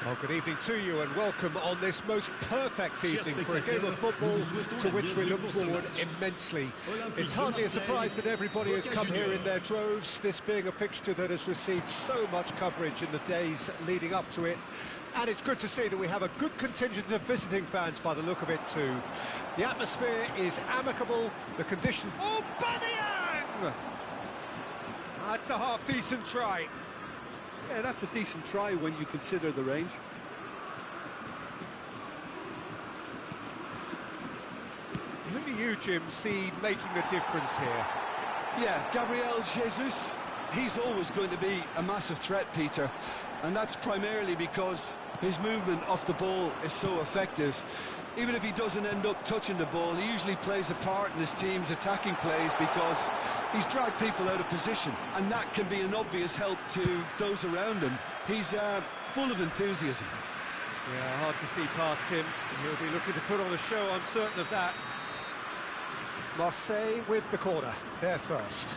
Well, good evening to you and welcome on this most perfect evening for a game of football to which we look forward immensely. It's hardly a surprise that everybody has come here in their droves, this being a fixture that has received so much coverage in the days leading up to it. And it's good to see that we have a good contingent of visiting fans by the look of it too. The atmosphere is amicable, the conditions... Oh, Bamiyang! That's a half-decent try. Yeah, that's a decent try when you consider the range. Who do you, Jim, see making the difference here? Yeah, Gabriel Jesus, he's always going to be a massive threat, Peter, and that's primarily because his movement off the ball is so effective. Even if he doesn't end up touching the ball, he usually plays a part in his team's attacking plays because he's dragged people out of position, and that can be an obvious help to those around him. He's full of enthusiasm. Yeah, hard to see past him. He'll be looking to put on a show, I'm certain of that. Marseille with the corner, there first.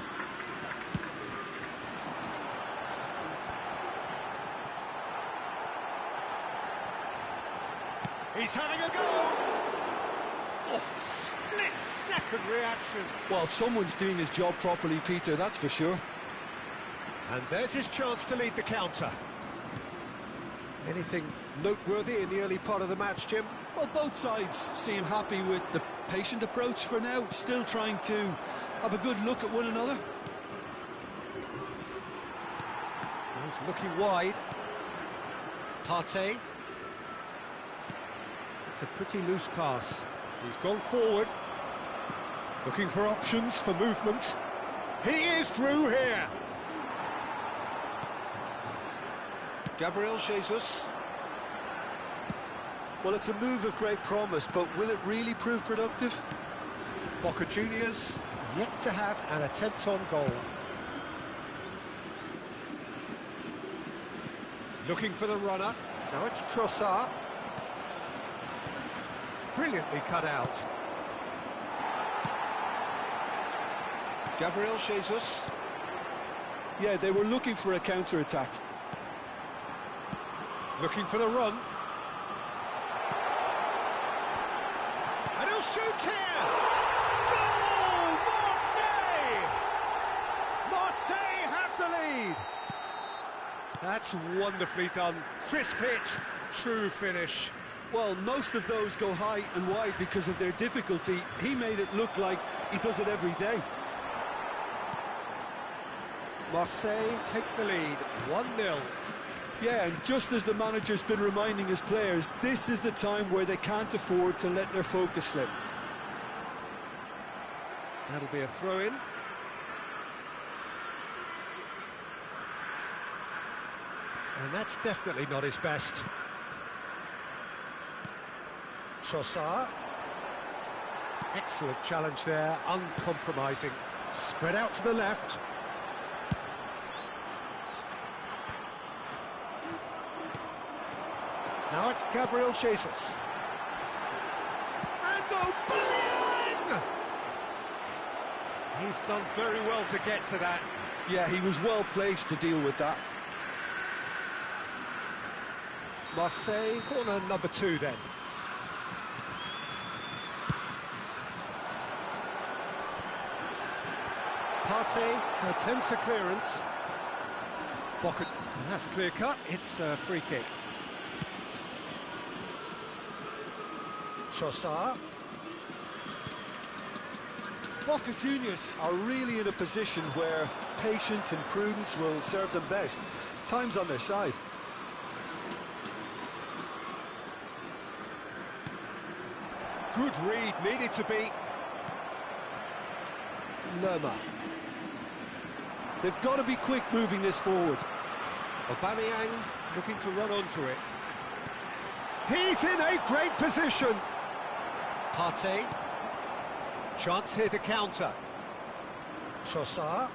He's having a go! Oh, split-second reaction. Well, someone's doing his job properly, Peter, that's for sure. And there's his chance to lead the counter. Anything noteworthy in the early part of the match, Jim? Well, both sides seem happy with the patient approach for now, still trying to have a good look at one another. He's looking wide. Partey. It's a pretty loose pass. He's gone forward. Looking for options for movement. He is through here. Gabriel Jesus. Well, it's a move of great promise, but will it really prove productive? Boca Juniors yet to have an attempt on goal. Looking for the runner. Now it's Trossard. Brilliantly cut out. Gabriel Jesus. Yeah, they were looking for a counter-attack. Looking for the run. And he'll shoot here! Goal! Marseille! Marseille have the lead! That's wonderfully done. Crisp hit, true finish. Well, most of those go high and wide because of their difficulty. He made it look like he does it every day. Marseille take the lead, 1-0. Yeah, and just as the manager's been reminding his players, this is the time where they can't afford to let their focus slip. That'll be a throw-in. And that's definitely not his best. Trossard. Excellent challenge there, uncompromising. Spread out to the left. Now it's Gabriel Jesus. And Aubameyang! He's done very well to get to that. Yeah, he was well placed to deal with that. Marseille, corner number 2 then. Partey attempts a clearance. Boca, that's clear cut, it's a free kick. Trossard. Boca Juniors are really in a position where patience and prudence will serve them best. Time's on their side. Good read, needed to be. Lerma. They've got to be quick moving this forward. Aubameyang looking to run onto it. He's in a great position. Partey. Chance here to counter. Trossard.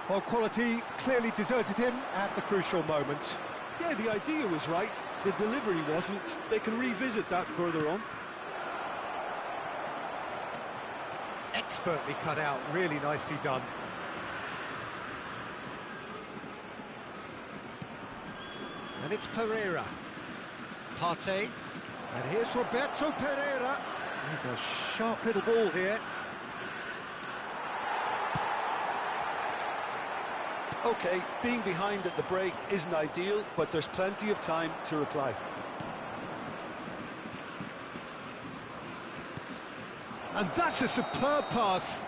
Well, quality clearly deserted him at the crucial moment. Yeah, the idea was right. The delivery wasn't. They can revisit that further on. Expertly cut out, really nicely done. And it's Pereira. Partey. And here's Roberto Pereira. He's a sharp little ball here. OK, being behind at the break isn't ideal, but there's plenty of time to reply. And that's a superb pass.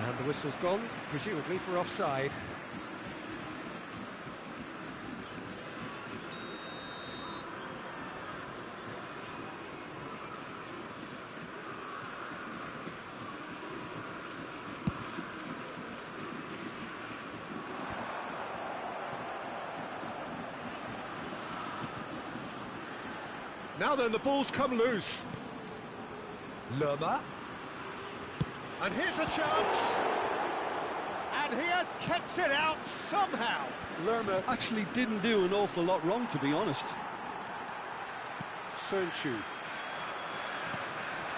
And the whistle's gone, presumably for offside. Now then, the ball's come loose. Lerma. And here's a chance. And he has kept it out somehow. Lerma actually didn't do an awful lot wrong, to be honest. Sönchu.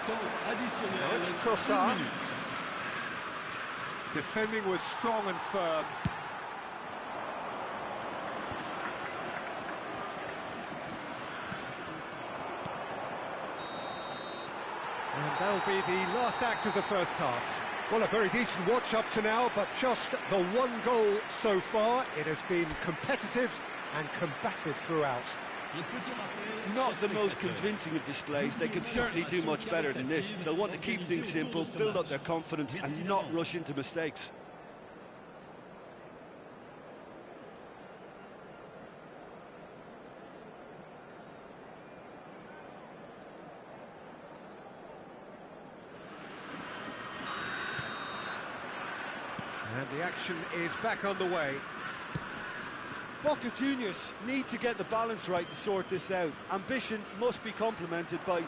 Now it's Trossard. Defending was strong and firm. That'll be the last act of the first half. Well, a very decent watch up to now, but just the one goal so far. It has been competitive and combative throughout. Not the most convincing of displays. They could certainly do much better than this. They'll want to keep things simple, build up their confidence and not rush into mistakes. And the action is back underway. Boca Juniors need to get the balance right to sort this out. Ambition must be complemented by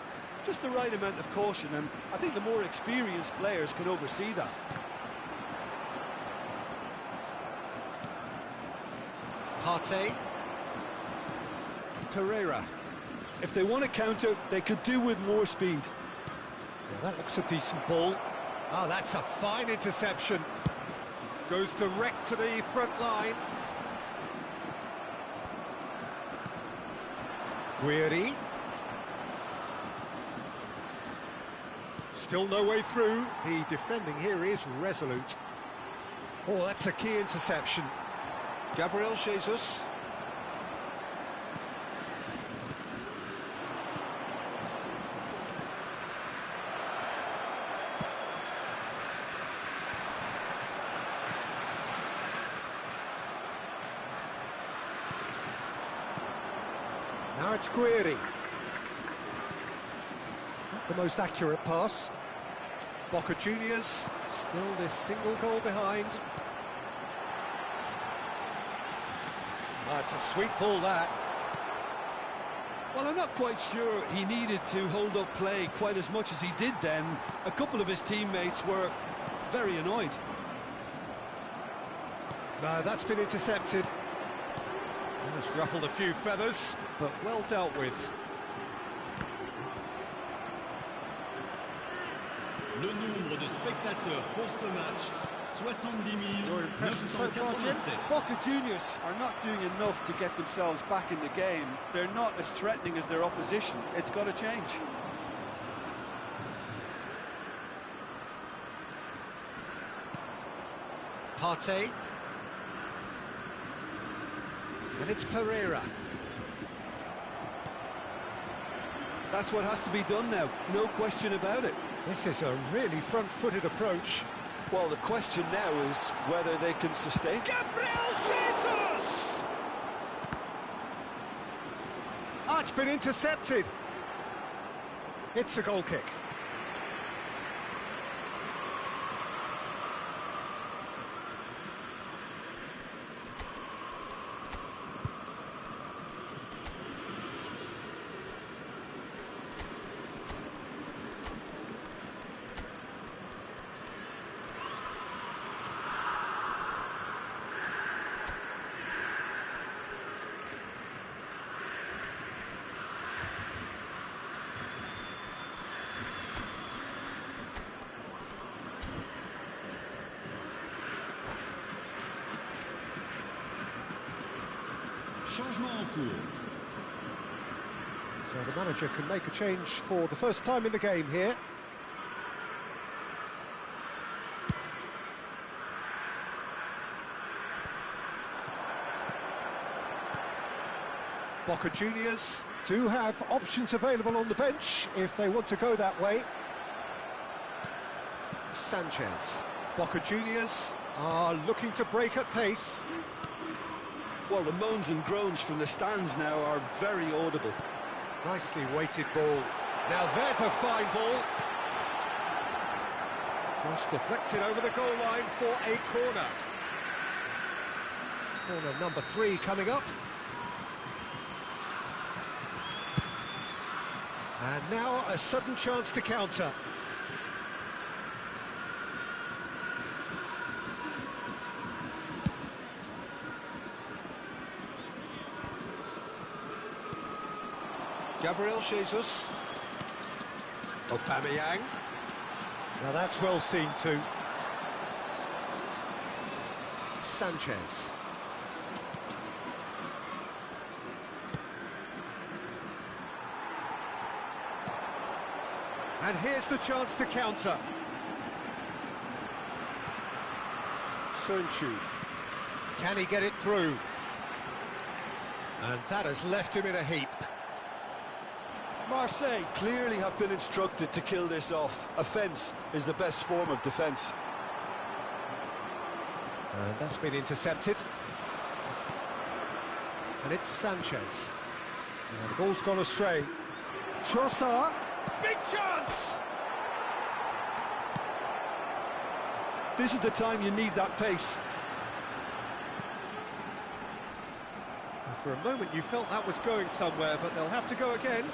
just the right amount of caution, and I think the more experienced players can oversee that. Partey. Pereira. If they want to counter, they could do with more speed. Well, that looks a decent ball. Oh, that's a fine interception. Goes direct to the front line. Guiri. Still no way through. The defending here is resolute. Oh, that's a key interception. Gabriel Jesus. Now it's Guiri. Not the most accurate pass. Boca Juniors still this single goal behind. It's a sweet ball, that. Well, I'm not quite sure he needed to hold up play quite as much as he did then. A couple of his teammates were very annoyed. No, that's been intercepted. It's ruffled a few feathers, but well dealt with. Le nombre de spectateurs pour ce match, 70 Your impression so far, Jim? Boca Juniors are not doing enough to get themselves back in the game. They're not as threatening as their opposition. It's got to change. Partey. And it's Pereira. That's what has to be done now, no question about it. This is a really front-footed approach. Well, the question now is whether they can sustain. Gabriel Jesus! Oh, it's been intercepted. It's a goal kick. Changement en cours. So the manager can make a change for the first time in the game here. Boca Juniors do have options available on the bench if they want to go that way. Sanchez. Boca Juniors are looking to break at pace. Well, the moans and groans from the stands now are very audible. Nicely weighted ball. Now there's a fine ball. Just deflected over the goal line for a corner. Corner number 3 coming up. And now a sudden chance to counter. Gabriel Jesus. Aubameyang. Now that's well seen too. Sanchez. And here's the chance to counter. Sunchu. Can he get it through? And that has left him in a heap. Marseille clearly have been instructed to kill this off. Offence is the best form of defence. And that's been intercepted. And it's Sanchez. And the ball's gone astray. Trossard. Big chance! This is the time you need that pace. For a moment you felt that was going somewhere, but they'll have to go again.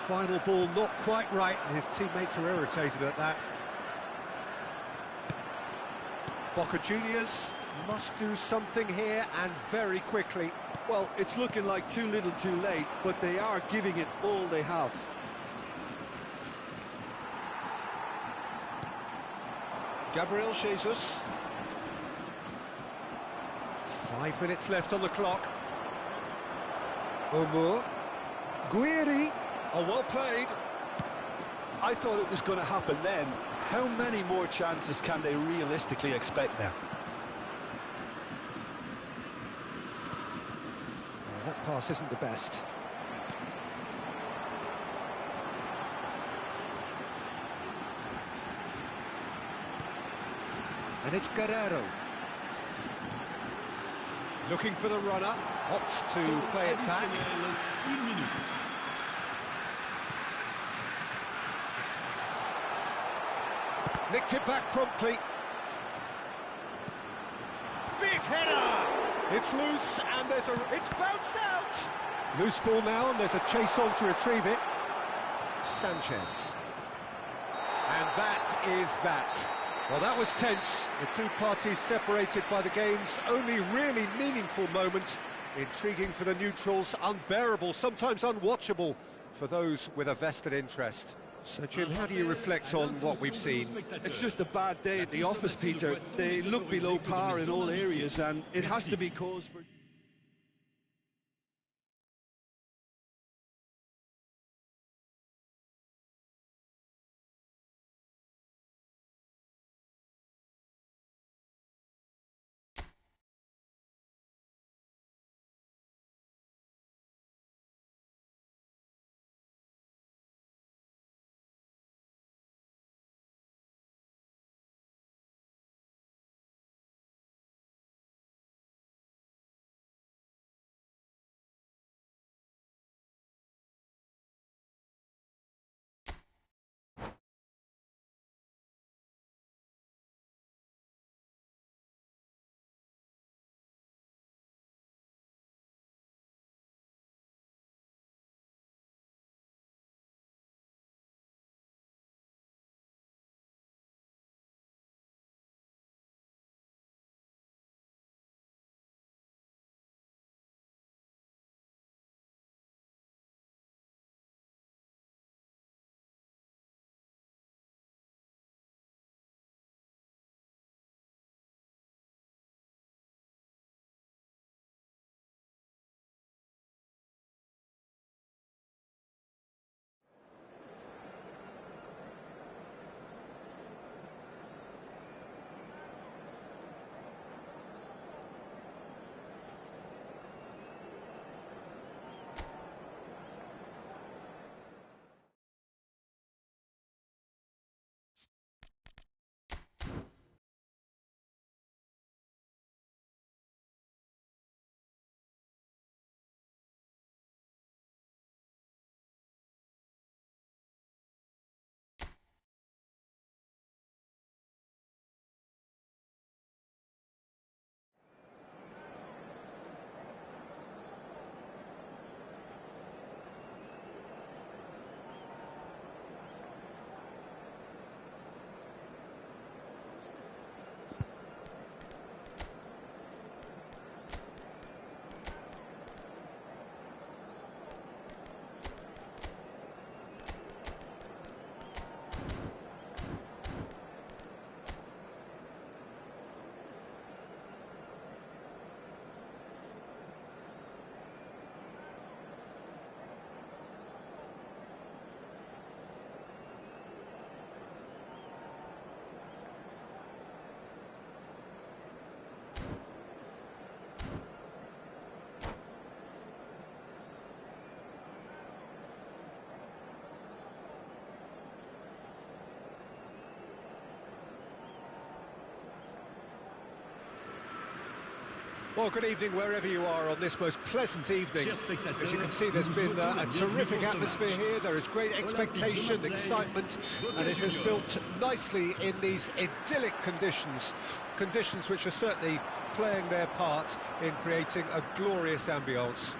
Final ball not quite right, and his teammates are irritated at that. Boca Juniors must do something here, and very quickly. Well, it's looking like too little too late, but they are giving it all they have. Gabriel Jesus. 5 minutes left on the clock. Omur. Guiri. Oh, well played. I thought it was going to happen then. How many more chances can they realistically expect now? Oh, that pass isn't the best. And it's Guerrero. Looking for the runner, opts to play it back. Nicked it back promptly. Big header! It's loose and it's bounced out! Loose ball now and there's a chase on to retrieve it. Sanchez. And that is that. Well, that was tense. The two parties separated by the game's only really meaningful moment. Intriguing for the neutrals, unbearable, sometimes unwatchable for those with a vested interest. So, Jim, how do you reflect on what we've seen? It's just a bad day at the office, Peter. They look below par in all areas, and it has to be cause for... Well, good evening wherever you are on this most pleasant evening. As you can see, there's been a terrific atmosphere here. There is great expectation, excitement, and it has built nicely in these idyllic conditions. Conditions which are certainly playing their part in creating a glorious ambience.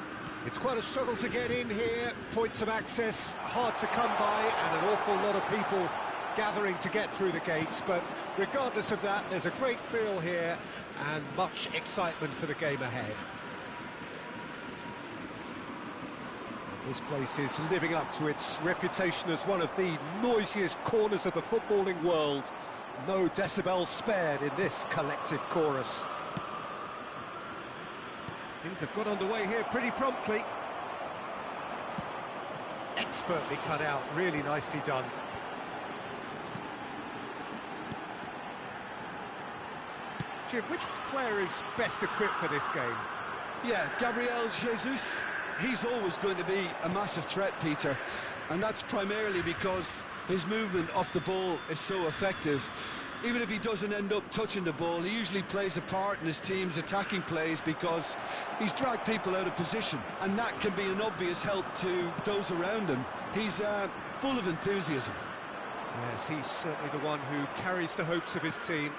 It's quite a struggle to get in here, points of access hard to come by, and an awful lot of people gathering to get through the gates, but regardless of that, there's a great feel here and much excitement for the game ahead. This place is living up to its reputation as one of the noisiest corners of the footballing world. No decibels spared in this collective chorus. Things have got underway here pretty promptly. Expertly cut out, really nicely done. Jim, which player is best equipped for this game? Yeah, Gabriel Jesus, he's always going to be a massive threat, Peter, and that's primarily because his movement off the ball is so effective. Even if he doesn't end up touching the ball, he usually plays a part in his team's attacking plays because he's dragged people out of position, and that can be an obvious help to those around him. He's full of enthusiasm. Yes, he's certainly the one who carries the hopes of his team.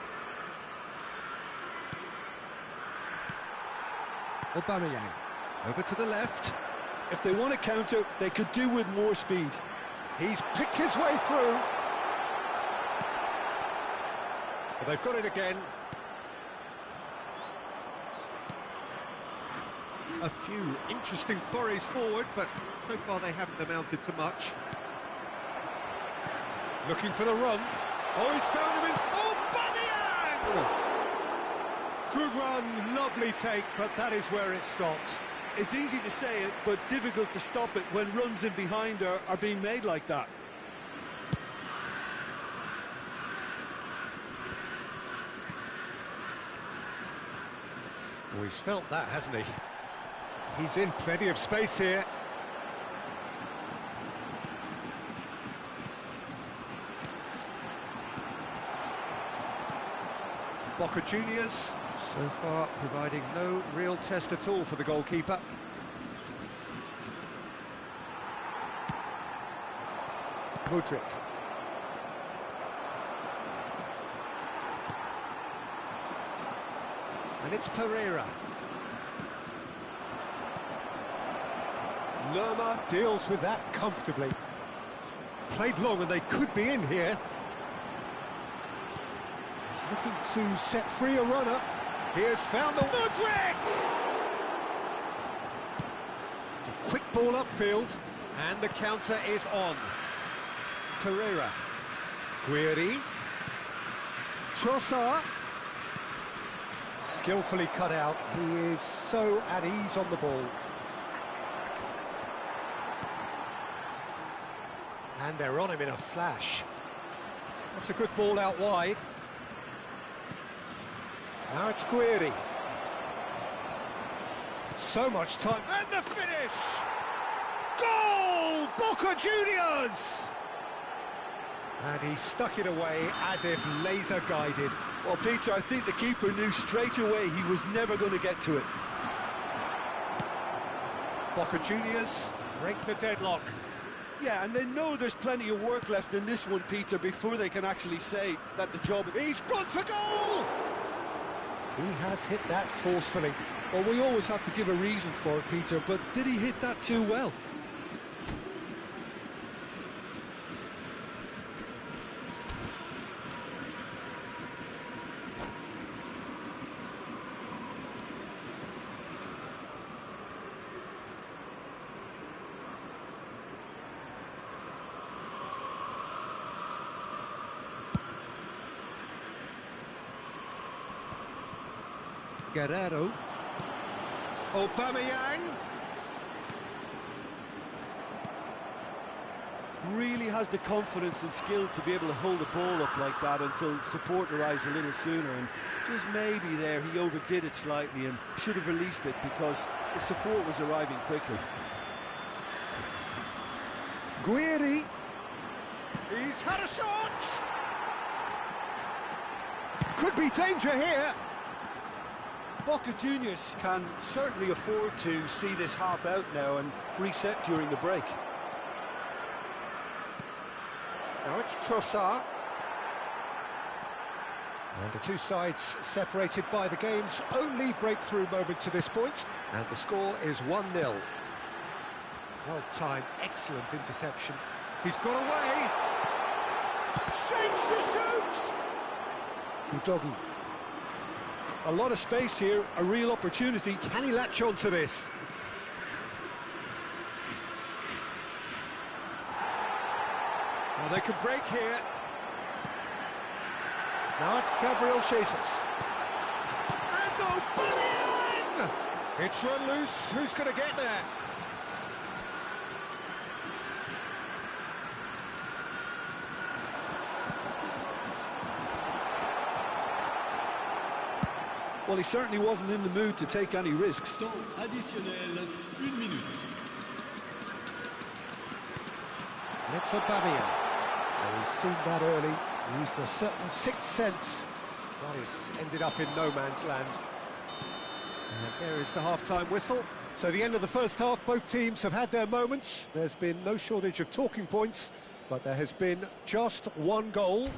Aubameyang, over to the left. If they want to counter, they could do with more speed. He's picked his way through. But they've got it again. A few interesting forays forward, but so far they haven't amounted to much. Looking for the run. Oh, he's found him in... Aubameyang! Oh. Good run, lovely take, but that is where it stopped. It's easy to say it, but difficult to stop it when runs in behind are being made like that. Oh, he's felt that, hasn't he? He's in plenty of space here. Boca Juniors, so far providing no real test at all for the goalkeeper. Mudryk. And it's Pereira. Lerma deals with that comfortably. Played long and they could be in here. He's looking to set free a runner. He has found the Mudryk! It's a quick ball upfield, and the counter is on. Pereira. Guiri. Trossard. Skillfully cut out. He is so at ease on the ball. And they're on him in a flash. That's a good ball out wide. Now it's Guiri. So much time. And the finish! Goal! Boca Juniors! And he stuck it away as if laser-guided. Well, Peter, I think the keeper knew straight away he was never going to get to it. Boca Juniors break the deadlock. Yeah, and they know there's plenty of work left in this one, Peter, before they can actually say that the job... He's gone for goal! He has hit that forcefully. Well, we always have to give a reason for it, Peter, but did he hit that too well? Guerrero. Aubameyang. Really has the confidence and skill to be able to hold the ball up like that until support arrives a little sooner, and just maybe there he overdid it slightly and should have released it because the support was arriving quickly. Guiri. He's had a shot! Could be danger here. Boca Juniors can certainly afford to see this half out now and reset during the break. Now it's Trossard. And the two sides separated by the game's only breakthrough moment to this point. And the score is 1-0. Well timed, excellent interception. He's got away! Shapes to shoot! Udogi. A lot of space here, a real opportunity. Can he latch on to this? Well, they could break here. Now it's Gabriel Jesus. And Aubameyang! It's run loose. Who's going to get there? Well, he certainly wasn't in the mood to take any risks. Temps additionnel, 1 minute. It's Aubameyang. Well, he's seen that early. He used a certain sixth sense. But he's ended up in no man's land. And there is the half-time whistle. So the end of the first half, both teams have had their moments. There's been no shortage of talking points, but there has been just one goal,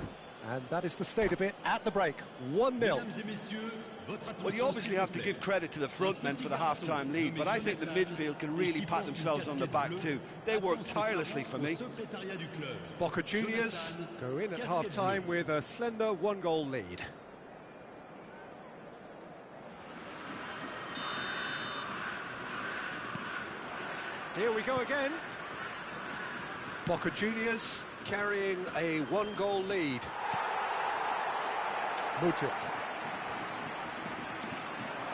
and that is the state of it at the break. 1-0. Mesdames et messieurs, votre attention, Well, you obviously have to give credit to the front men for the half-time lead, but I think the midfield can really pat themselves on the back too. They work tirelessly for me. Secrétariat du club. Boca Juniors go in at half-time with a slender one-goal lead. Here we go again. Boca Juniors carrying a one-goal lead. Mudryk.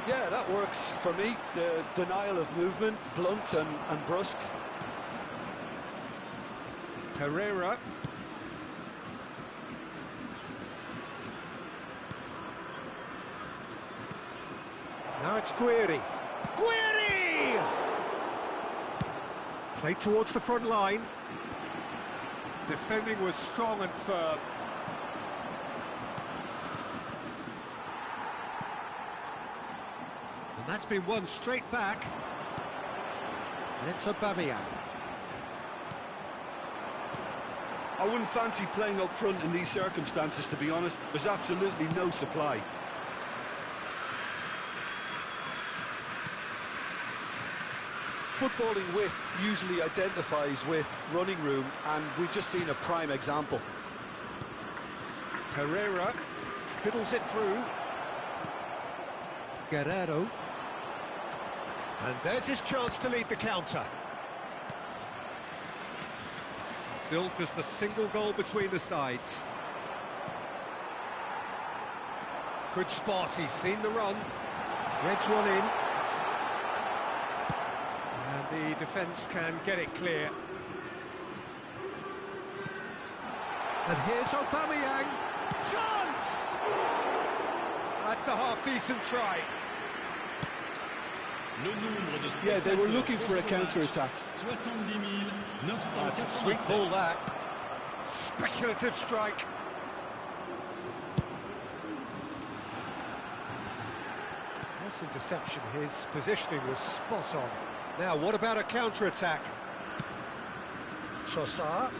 Yeah, that works for me. The denial of movement, blunt and brusque. Herrera. Now it's Guiri. Guiri! Played towards the front line. Defending was strong and firm. And that's been won straight back. And it's Aubameyang. I wouldn't fancy playing up front in these circumstances, to be honest. There's absolutely no supply. Footballing width usually identifies with running room, and we've just seen a prime example. Herrera fiddles it through. Guerrero. And there's his chance to lead the counter. Still just a single goal between the sides. Good spot, he's seen the run. Threads one in. And the defence can get it clear. And here's Aubameyang. Chance! That's a half-decent try. Yeah, they were looking for a counter-attack. That's a sweet ball, that. Speculative strike. Nice interception. His positioning was spot on. Now, what about a counter-attack? Trossard.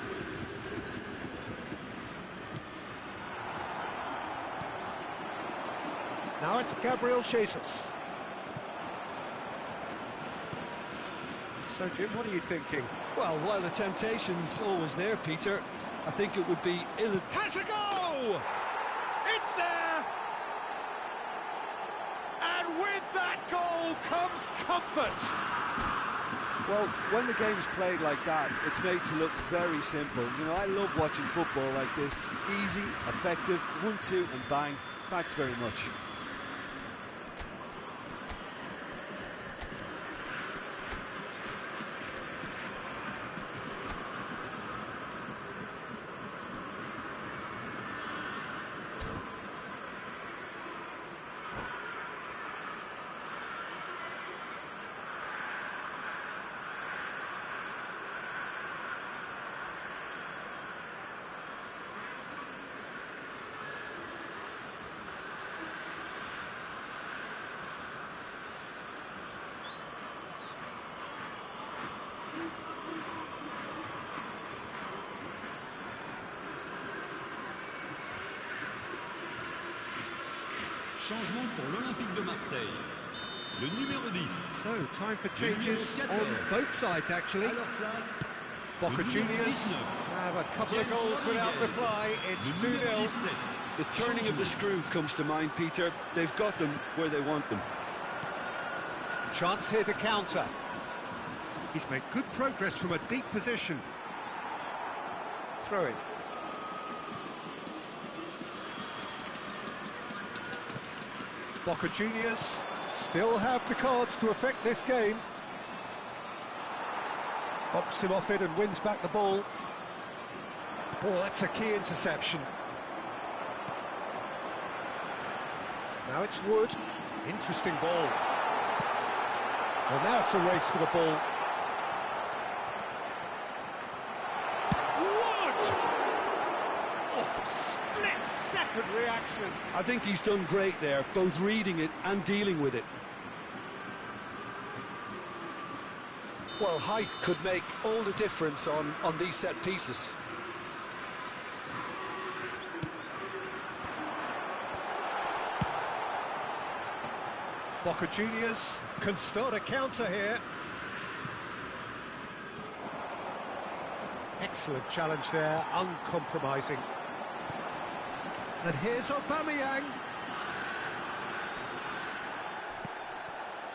Now it's Gabriel Jesus. So, Jim, what are you thinking? Well, while the temptation's always there, Peter, I think it would be ill... Has a go! It's there! And with that goal comes comfort! Well, when the game's played like that, it's made to look very simple. You know, I love watching football like this. Easy, effective, 1-2 and bang. Thanks very much. Changement pour l'Olympique de Marseille. Le numéro 10. So, time for changes on both sides, actually. À leur place, Boca Juniors have a couple of goals without reply. It's 2-0. The turning of the screw comes to mind, Peter. They've got them where they want them. Chance here to counter. He's made good progress from a deep position. Throw in. Boca Juniors still have the cards to affect this game. Bumps him off it and wins back the ball. Oh, that's a key interception. Now it's Wood. Interesting ball. Well, now it's a race for the ball. Wood! Oh, split-second reaction. I think he's done great there, both reading it and dealing with it. Well, height could make all the difference on these set pieces. Boca Juniors can start a counter here. Excellent challenge there, uncompromising. And here's Aubameyang.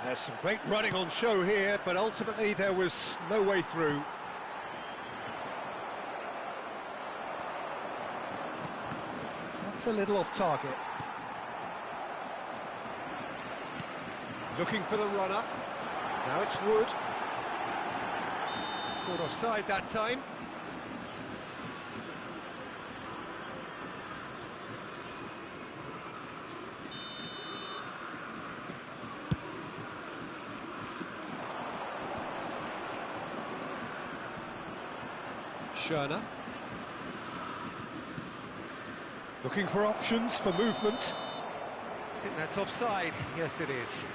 There's some great running on show here, but ultimately there was no way through. That's a little off target. Looking for the runner. Now it's Wood. Caught offside that time. Schöner. Looking for options for movement. I think that's offside. Yes, it is.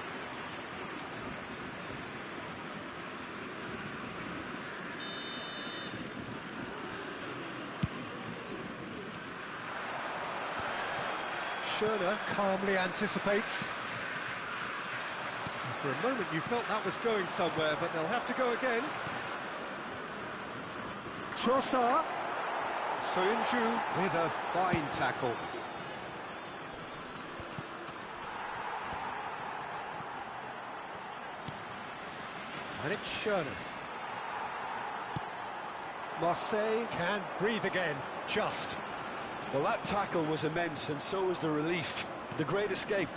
Schöner calmly anticipates. And for a moment you felt that was going somewhere, but they'll have to go again. Trossard. Soyuncu with a fine tackle. And it's Schöner. Marseille can breathe again, just. Well, that tackle was immense, and so was the relief. The great escape.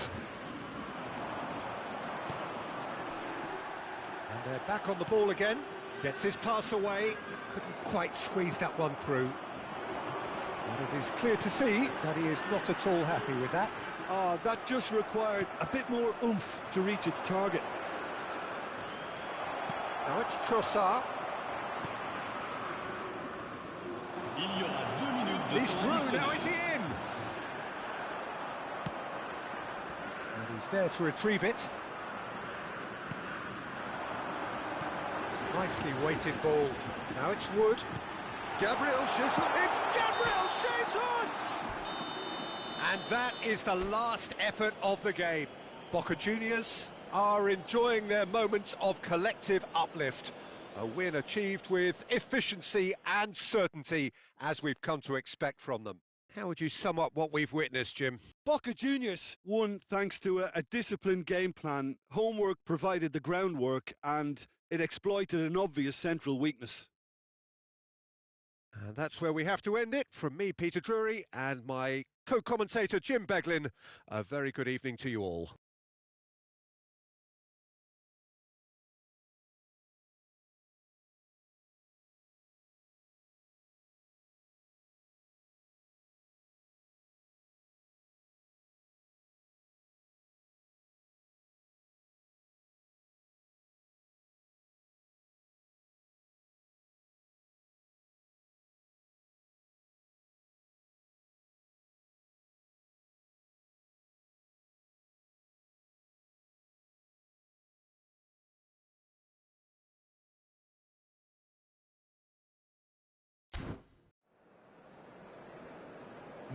And they're back on the ball again. Gets his pass away. Couldn't quite squeeze that one through. But it is clear to see that he is not at all happy with that. That just required a bit more oomph to reach its target. Now it's Trossard. He's through, now is he in? And he's there to retrieve it. Nicely weighted ball. Now it's Wood. Gabriel Jesus. It's Gabriel Jesus! And that is the last effort of the game. Boca Juniors are enjoying their moments of collective uplift. A win achieved with efficiency and certainty, as we've come to expect from them. How would you sum up what we've witnessed, Jim? Boca Juniors won thanks to a disciplined game plan. Homework provided the groundwork, and it exploited an obvious central weakness. And that's where we have to end it. From me, Peter Drury, and my co-commentator, Jim Beglin, a very good evening to you all.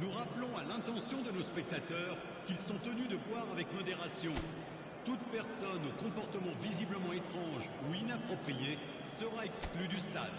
Nous rappelons à l'intention de nos spectateurs qu'ils sont tenus de boire avec modération. Toute personne au comportement visiblement étrange ou inapproprié sera exclue du stade.